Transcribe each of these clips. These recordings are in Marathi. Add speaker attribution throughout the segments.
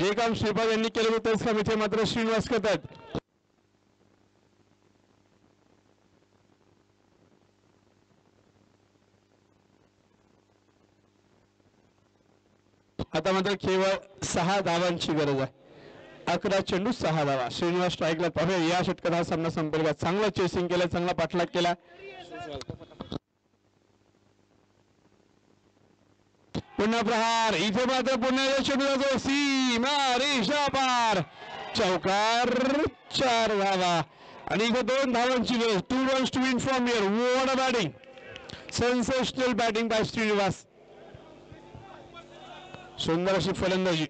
Speaker 1: जे काम श्रीपाद यांनी केलं होतं तेच काम इथे मात्र श्रीनिवास करतात. आता मात्र केवळ 6 धावांची गरज आहे. 11 चेंडू 6 धावा. श्रीनिवास स्ट्राईकला पाहूया. या षटकात हा सामना संपेल का? चांगला चेसिंग केलं, चांगला पाठलाग केला. पुन्हा प्रहार. इथे मात्र पुन्हा चेंडूचा सीमा रेषा पार. चौकार. 4 धावा आणि इथे 2 धावांची गरज. 2 runs to win from here. What a batting! Sensational batting by Shrinivas. सुंदर अशी फलंदाजी.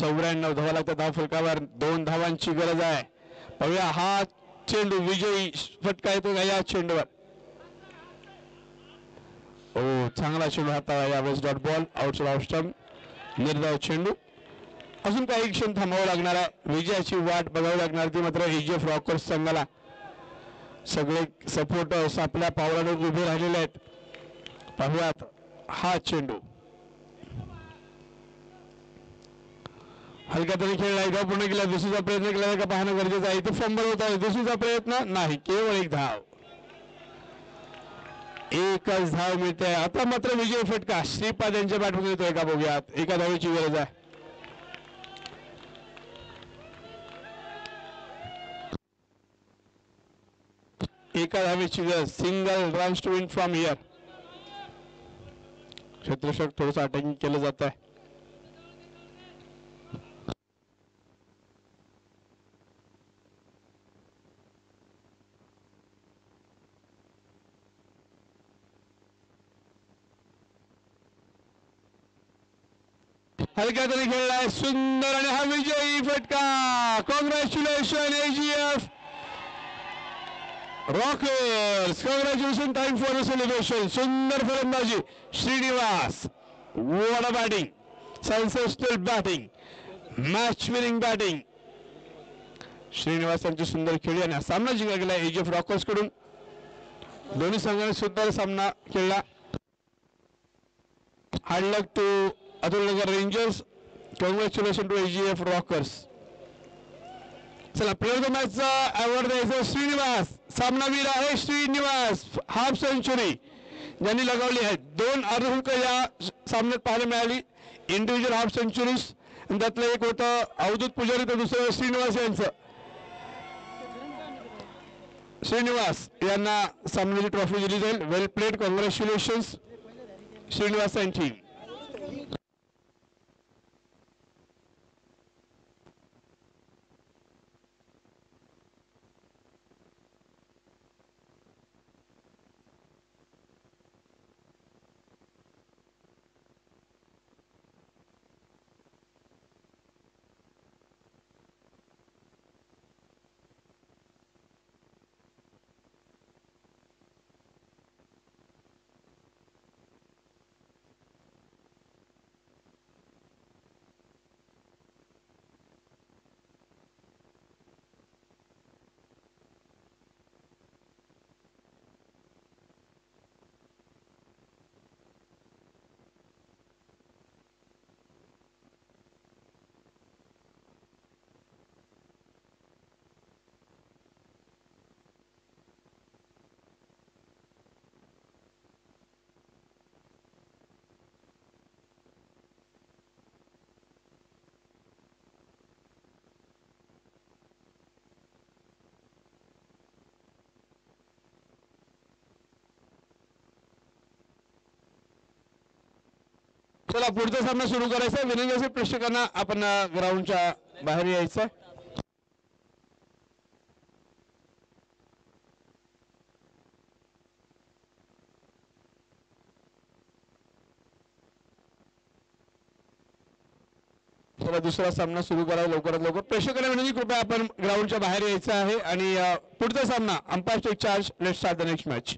Speaker 1: 94 धावा लागतात धाव फलकावर. 2 धावांची गरज आहे. पाहूया हा चेंडू विजयी फटका येतो का या चेंडूवर. ओ चांगला चेंडू हाताळला यावेळेस. Dot ball. Outside off stump. निर्धाव चेंडू. अजून काही क्षण थांबावं लागणार आहे. विजयाची वाट बघावी लागणार ती मात्र एजीएफ रॉकर्स संघाला. सगळे सपोर्टर्स आपल्या पावलावर उभे राहिलेले आहेत. पाहूयात हा चेंडू. हलक्या तरी खेळला. एकदा पूर्ण केला. दुसरीचा प्रयत्न केला का पाहणं गरजेचं आहे. इथे फंबल होत आहे. दुसरीचा प्रयत्न नाही. केवळ 1 धाव. 1च धाव मिळते. आता मात्र विजय फटका श्रीपाद यांच्या बॅटमधून येतोय का बघूयात. 1 धावेची गरज आहे. एका धावेची गरज. Single runs to win from here. क्षेत्ररक्षक थोडंसं अटॅकिंग केलं जात आहे. हलक्या तरी खेळलाय. सुंदर आणि हा विजयी फटका. Congratulation AGF Rockers. Congratulation. Time for celebration. सुंदर फलंदाजी Srinivas. What a batting. Sensational batting. Match winning batting. Srinivas यांची सुंदर खेळी आणि सामना जिंकला गेला एजीएफ रॉकर्स कडून. दोन्ही संघाने सुंदर सामना खेळला. Hard luck to Atulnagar rangers. Congratulation to AGF rockers. चला प्लेयर ऑफ द मॅचचा अवॉर्ड द्यायचा श्रीनिवास. सामनावीर आहे श्रीनिवास. हाफ सेंचुरी ज्यांनी लगावली आहे. 2 अर्धशतक या सामन्यात पाहायला मिळाली. Individual half centuries. त्यातलं एक होतं अवधूत पुजारी तर दुसरं श्रीनिवास यांचं. श्रीनिवास यांना सामन्याची ट्रॉफी दिली जाईल. Well played. Congratulations Srinivas and team. चला पुढचा सामना सुरू करायचा. विनंती प्रेक्षकांना आपण ग्राउंडच्या बाहेर यायचं. चला दुसरा सामना सुरू करा लवकरात लवकर. प्रेक्षकांना विनंती कृपया आपण ग्राउंडच्या बाहेर यायचं आहे आणि पुढचा सामना umpire take charge. Let's start the next match.